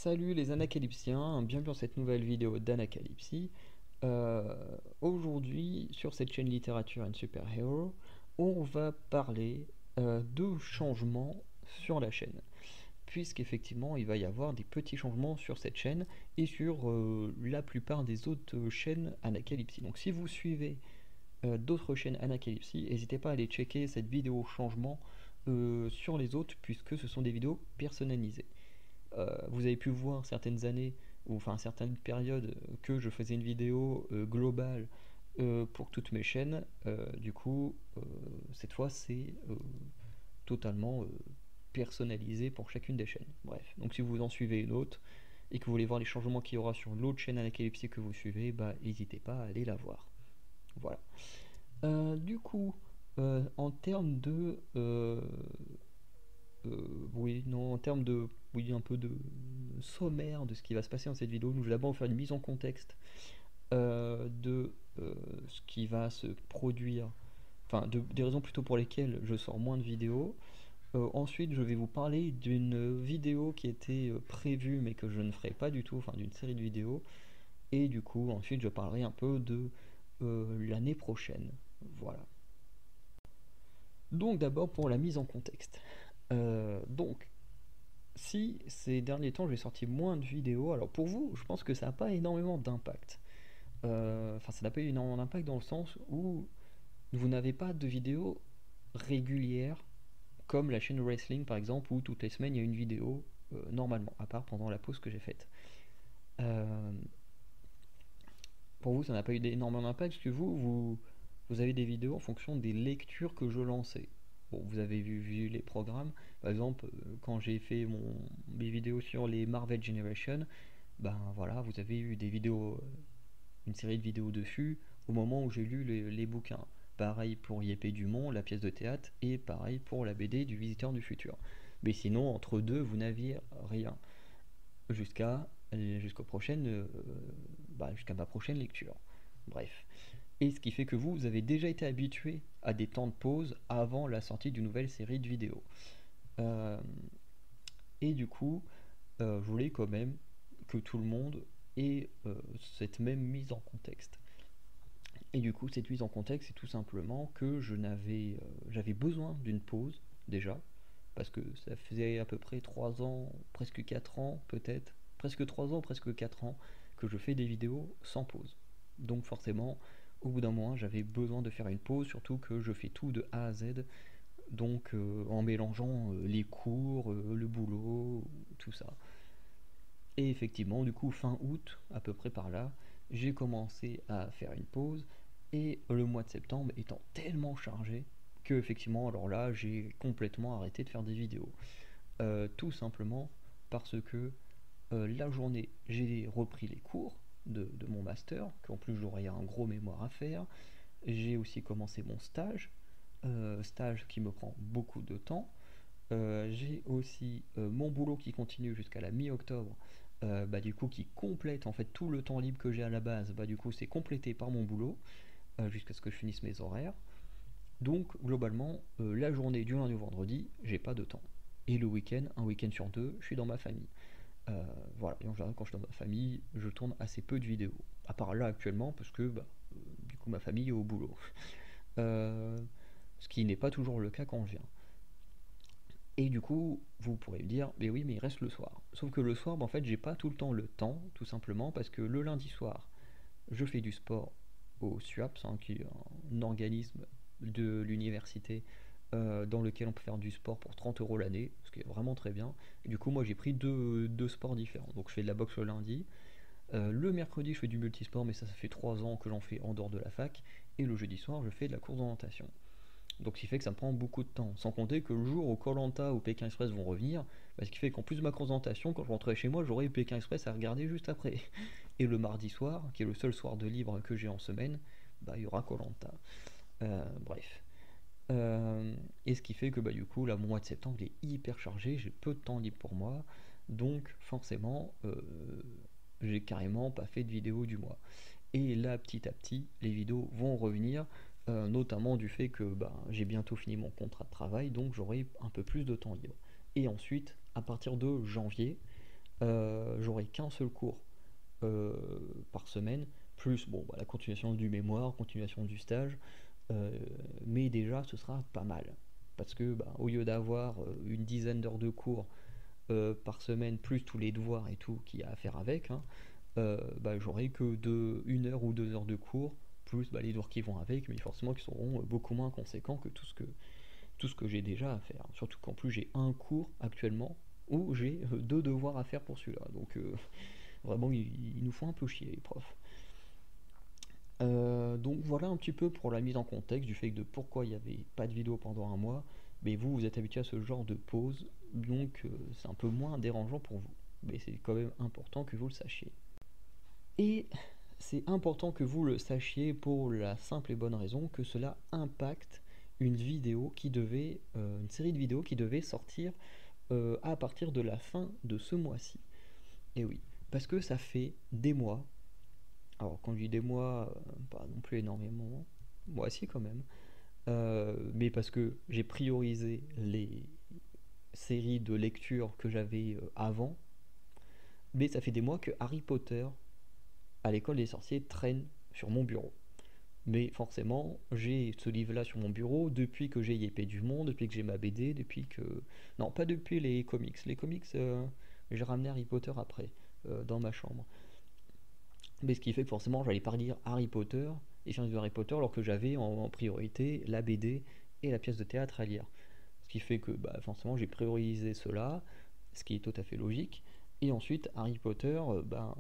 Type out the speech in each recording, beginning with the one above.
Salut les anacalypsiens, bienvenue dans cette nouvelle vidéo d'Anacalypsie. Aujourd'hui, sur cette chaîne Littérature and Superhero, on va parler de changements sur la chaîne. Puisqu'effectivement, il va y avoir des petits changements sur cette chaîne et sur la plupart des autres chaînes Anacalypsie. Donc si vous suivez d'autres chaînes Anacalypsie, n'hésitez pas à aller checker cette vidéo changement sur les autres, puisque ce sont des vidéos personnalisées. Vous avez pu voir certaines années, ou enfin certaines périodes, que je faisais une vidéo globale pour toutes mes chaînes. Du coup, cette fois, c'est totalement personnalisé pour chacune des chaînes. Bref, donc si vous en suivez une autre et que vous voulez voir les changements qu'il y aura sur l'autre chaîne Anacalypsie que vous suivez, bah n'hésitez pas à aller la voir. Voilà. Du coup, en termes de oui, non, en termes de, oui, un peu de sommaire de ce qui va se passer dans cette vidéo, nous allons d'abord faire une mise en contexte de ce qui va se produire, enfin, des raisons plutôt pour lesquelles je sors moins de vidéos. Ensuite, je vais vous parler d'une vidéo qui était prévue mais que je ne ferai pas du tout, enfin, d'une série de vidéos. Et du coup, ensuite, je parlerai un peu de l'année prochaine. Voilà. Donc, d'abord pour la mise en contexte. Donc, si ces derniers temps j'ai sorti moins de vidéos, alors pour vous, je pense que ça n'a pas énormément d'impact. Enfin, ça n'a pas eu énormément d'impact dans le sens où vous n'avez pas de vidéos régulières comme la chaîne Wrestling par exemple, où toutes les semaines il y a une vidéo normalement, à part pendant la pause que j'ai faite. Euh, pour vous, ça n'a pas eu énormément d'impact parce que vous avez des vidéos en fonction des lectures que je lançais. Bon, vous avez vu les programmes. Par exemple, quand j'ai fait mes vidéos sur les Marvel Generation, ben voilà, vous avez eu des vidéos, une série de vidéos dessus au moment où j'ai lu les bouquins. Pareil pour Yépée Dumont, la pièce de théâtre, et pareil pour la BD du Visiteur du Futur. Mais sinon, entre deux, vous n'aviez rien jusqu'aux prochaines, jusqu'à ma prochaine lecture. Bref. Et ce qui fait que vous avez déjà été habitué à des temps de pause avant la sortie d'une nouvelle série de vidéos. Euh, et du coup, je voulais quand même que tout le monde ait cette même mise en contexte. Et du coup, cette mise en contexte, c'est tout simplement que j'avais besoin d'une pause déjà, parce que ça faisait à peu près 3 ans, presque 4 ans peut-être, presque 3 ans, presque 4 ans, que je fais des vidéos sans pause. Donc forcément, au bout d'un moment, j'avais besoin de faire une pause, surtout que je fais tout de A à Z, donc en mélangeant les cours, le boulot, tout ça. Et effectivement, du coup, fin août, à peu près par là, j'ai commencé à faire une pause. Et le mois de septembre étant tellement chargé que, effectivement, alors là, j'ai complètement arrêté de faire des vidéos. Tout simplement parce que la journée, j'ai repris les cours de mon master, qu'en plus j'aurais un gros mémoire à faire. J'ai aussi commencé mon stage, stage qui me prend beaucoup de temps. J'ai aussi mon boulot qui continue jusqu'à la mi-octobre, du coup qui complète en fait tout le temps libre que j'ai à la base, du coup c'est complété par mon boulot jusqu'à ce que je finisse mes horaires. Donc globalement, la journée du lundi au vendredi, j'ai pas de temps. Et le week-end, un week-end sur deux, je suis dans ma famille. Voilà, et en général quand je suis dans ma famille, je tourne assez peu de vidéos. À part là actuellement, parce que du coup ma famille est au boulot. Euh, Ce qui n'est pas toujours le cas quand je viens. Et du coup, vous pourrez me dire, mais oui, mais il reste le soir. Sauf que le soir, en fait, j'ai pas tout le temps le temps, tout simplement, parce que le lundi soir, je fais du sport au SUAPS, qui est un organisme de l'université dans lequel on peut faire du sport pour 30 € l'année, ce qui est vraiment très bien. Et du coup, moi, j'ai pris deux sports différents. Donc, je fais de la boxe le lundi. Le mercredi, je fais du multisport, mais ça fait 3 ans que j'en fais en dehors de la fac. Et le jeudi soir, je fais de la course d'orientation. Donc ce qui fait que ça me prend beaucoup de temps. Sans compter que le jour où Koh Lanta ou Pékin Express vont revenir, ce qui fait qu'en plus de ma présentation, quand je rentrerai chez moi, j'aurai Pékin Express à regarder juste après. Et le mardi soir, qui est le seul soir de libre que j'ai en semaine, il y aura Koh Lanta. Bref. Et ce qui fait que du coup, là, mon mois de septembre il est hyper chargé, j'ai peu de temps libre pour moi, donc forcément, j'ai carrément pas fait de vidéo du mois. Et là, petit à petit, les vidéos vont revenir, notamment du fait que j'ai bientôt fini mon contrat de travail, donc j'aurai un peu plus de temps libre. Et ensuite, à partir de janvier, j'aurai qu'un seul cours euh, par semaine, plus bon, bah, la continuation du mémoire, continuation du stage, euh, mais déjà ce sera pas mal. Parce que bah, au lieu d'avoir une dizaine d'heures de cours par semaine, plus tous les devoirs et tout qu'il y a à faire avec, hein, bah, j'aurai que une heure ou 2 heures de cours, plus bah, les devoirs qui vont avec, mais forcément qui seront beaucoup moins conséquents que tout ce que j'ai déjà à faire. Surtout qu'en plus j'ai un cours actuellement où j'ai deux devoirs à faire pour celui-là. Donc vraiment ils nous font un peu chier les profs. Donc voilà un petit peu pour la mise en contexte du fait de pourquoi il n'y avait pas de vidéo pendant un mois. Mais vous êtes habitué à ce genre de pause, donc c'est un peu moins dérangeant pour vous. Mais c'est quand même important que vous le sachiez. Et c'est important que vous le sachiez pour la simple et bonne raison que cela impacte une série de vidéos qui devait sortir à partir de la fin de ce mois-ci. Et oui, parce que ça fait des mois. Alors quand je dis des mois, pas non plus énormément, moi si quand même. Mais parce que j'ai priorisé les séries de lecture que j'avais avant. Mais ça fait des mois que Harry Potter à l'école des sorciers traîne sur mon bureau. Mais forcément, j'ai ce livre-là sur mon bureau depuis que j'ai Épée du Monde, depuis que j'ai ma BD, depuis que... Non, pas depuis les comics. Les comics, j'ai ramené Harry Potter après, dans ma chambre. Mais ce qui fait que forcément, j'allais pas lire Harry Potter et faire du Harry Potter alors que j'avais en priorité la BD et la pièce de théâtre à lire. Ce qui fait que bah, forcément, j'ai priorisé cela, ce qui est tout à fait logique. Et ensuite, Harry Potter, ben,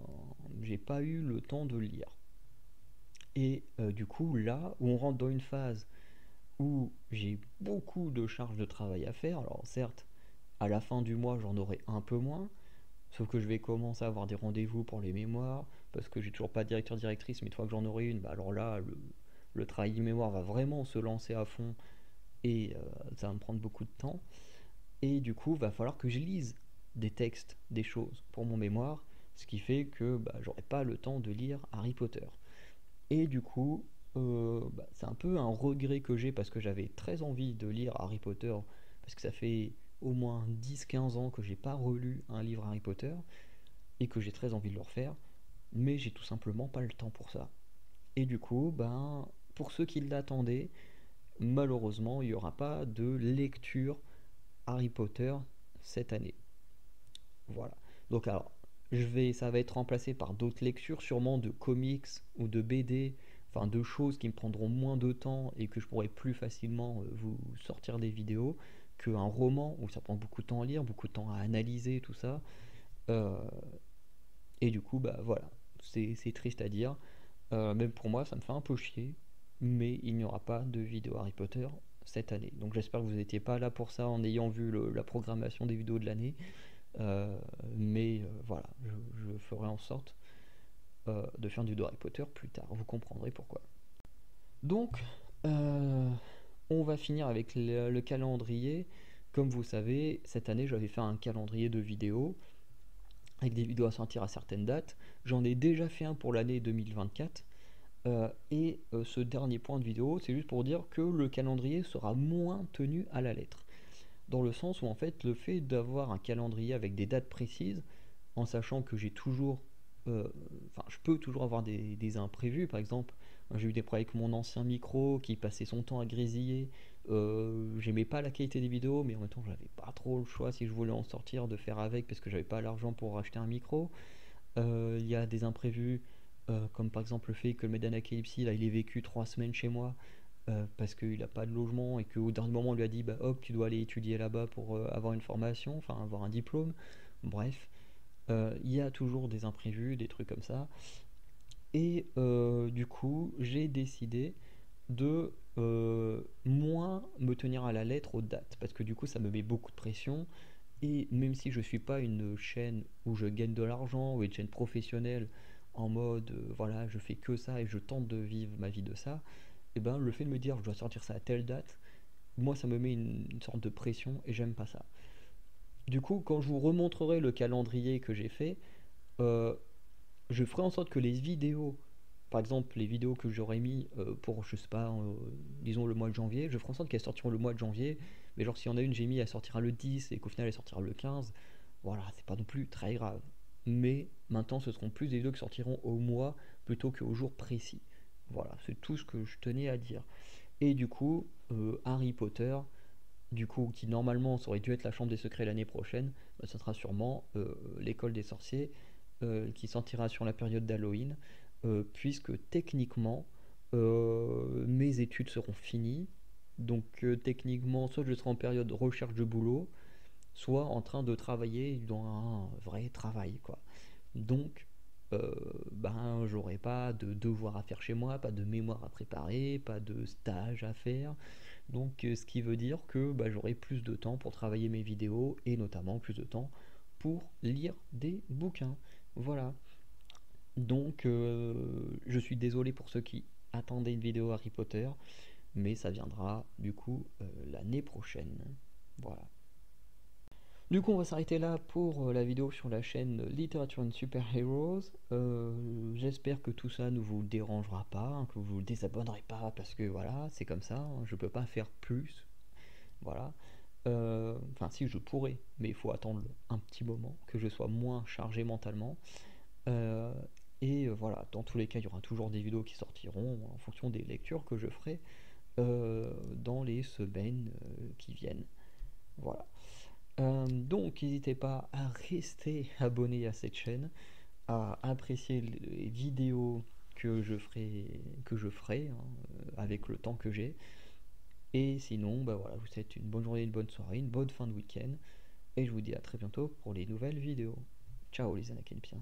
j'ai pas eu le temps de le lire. Et du coup, là où on rentre dans une phase où j'ai beaucoup de charges de travail à faire, alors certes, à la fin du mois, j'en aurai un peu moins, sauf que je vais commencer à avoir des rendez-vous pour les mémoires, parce que j'ai toujours pas de directeur-directrice, mais une fois que j'en aurai une, bah alors là, le travail de mémoire va vraiment se lancer à fond et ça va me prendre beaucoup de temps. Et du coup, va falloir que je lise des textes, des choses pour mon mémoire, ce qui fait que bah, j'aurai pas le temps de lire Harry Potter. Et du coup, bah, c'est un peu un regret que j'ai parce que j'avais très envie de lire Harry Potter, parce que ça fait au moins 10-15 ans que j'ai pas relu un livre Harry Potter et que j'ai très envie de le refaire, mais j'ai tout simplement pas le temps pour ça. Et du coup, ben, pour ceux qui l'attendaient, malheureusement, il n'y aura pas de lecture Harry Potter cette année. Voilà. Donc alors, ça va être remplacé par d'autres lectures, sûrement de comics ou de BD, enfin de choses qui me prendront moins de temps et que je pourrai plus facilement vous sortir des vidéos qu'un roman où ça prend beaucoup de temps à lire, beaucoup de temps à analyser, tout ça. Euh, et du coup, bah voilà, c'est triste à dire. Même pour moi, ça me fait un peu chier, mais il n'y aura pas de vidéo Harry Potter cette année. Donc j'espère que vous n'étiez pas là pour ça en ayant vu la programmation des vidéos de l'année. Euh, mais voilà, je ferai en sorte de faire du Harry Potter plus tard. Vous comprendrez pourquoi. Donc, on va finir avec le calendrier. Comme vous savez, cette année, j'avais fait un calendrier de vidéos avec des vidéos à sortir à certaines dates. J'en ai déjà fait un pour l'année 2024. Ce dernier point de vidéo, c'est juste pour dire que le calendrier sera moins tenu à la lettre. Dans le sens où en fait le fait d'avoir un calendrier avec des dates précises, en sachant que j'ai toujours, enfin je peux toujours avoir des imprévus, par exemple j'ai eu des problèmes avec mon ancien micro qui passait son temps à grésiller, j'aimais pas la qualité des vidéos mais en même temps j'avais pas trop le choix si je voulais en sortir de faire avec parce que j'avais pas l'argent pour acheter un micro. Il y a des imprévus comme par exemple le fait que le Medana KFC là il est vécu 3 semaines chez moi parce qu'il n'a pas de logement et qu'au dernier moment on lui a dit bah hop tu dois aller étudier là-bas pour avoir une formation, enfin avoir un diplôme. Bref, il y a toujours des imprévus, des trucs comme ça. Et du coup j'ai décidé de moins me tenir à la lettre aux dates parce que du coup ça me met beaucoup de pression. Et même si je suis pas une chaîne où je gagne de l'argent ou une chaîne professionnelle en mode voilà je fais que ça et je tente de vivre ma vie de ça, et ben le fait de me dire je dois sortir ça à telle date, moi ça me met une sorte de pression et j'aime pas ça. Du coup, quand je vous remontrerai le calendrier que j'ai fait, euh, je ferai en sorte que les vidéos, par exemple les vidéos que j'aurais mis pour, je sais pas, disons le mois de janvier, je ferai en sorte qu'elles sortiront le mois de janvier, mais genre si on a une j'ai mis elle sortira le 10 et qu'au final elle sortira le 15, Voilà, c'est pas non plus très grave. Mais maintenant, ce seront plus des vidéos qui sortiront au mois plutôt qu'au jour précis. Voilà, c'est tout ce que je tenais à dire. Et du coup, Harry Potter, du coup, qui normalement ça aurait dû être la Chambre des Secrets l'année prochaine, bah, ça sera sûrement l'école des sorciers qui sortira sur la période d'Halloween, puisque techniquement mes études seront finies. Donc techniquement, soit je serai en période de recherche de boulot, soit en train de travailler dans un vrai travail, quoi. Donc, ben, j'aurai pas de devoirs à faire chez moi, pas de mémoire à préparer, pas de stage à faire. Donc, ce qui veut dire que bah, j'aurai plus de temps pour travailler mes vidéos et notamment plus de temps pour lire des bouquins. Voilà. Donc, je suis désolé pour ceux qui attendaient une vidéo Harry Potter, mais ça viendra du coup l'année prochaine. Voilà. Du coup, on va s'arrêter là pour la vidéo sur la chaîne Literature and Super Heroes. J'espère que tout ça ne vous dérangera pas, hein, que vous vous désabonnerez pas, parce que voilà, c'est comme ça, hein, je peux pas faire plus. Voilà. Enfin, si je pourrais, mais il faut attendre un petit moment, que je sois moins chargé mentalement. Euh, voilà, dans tous les cas, il y aura toujours des vidéos qui sortiront en fonction des lectures que je ferai dans les semaines qui viennent. Voilà. Donc n'hésitez pas à rester abonné à cette chaîne, à apprécier les vidéos que je ferai hein, avec le temps que j'ai. Et sinon, bah voilà, je vous souhaite une bonne journée, une bonne soirée, une bonne fin de week-end. Et je vous dis à très bientôt pour les nouvelles vidéos. Ciao les Anakinpiens.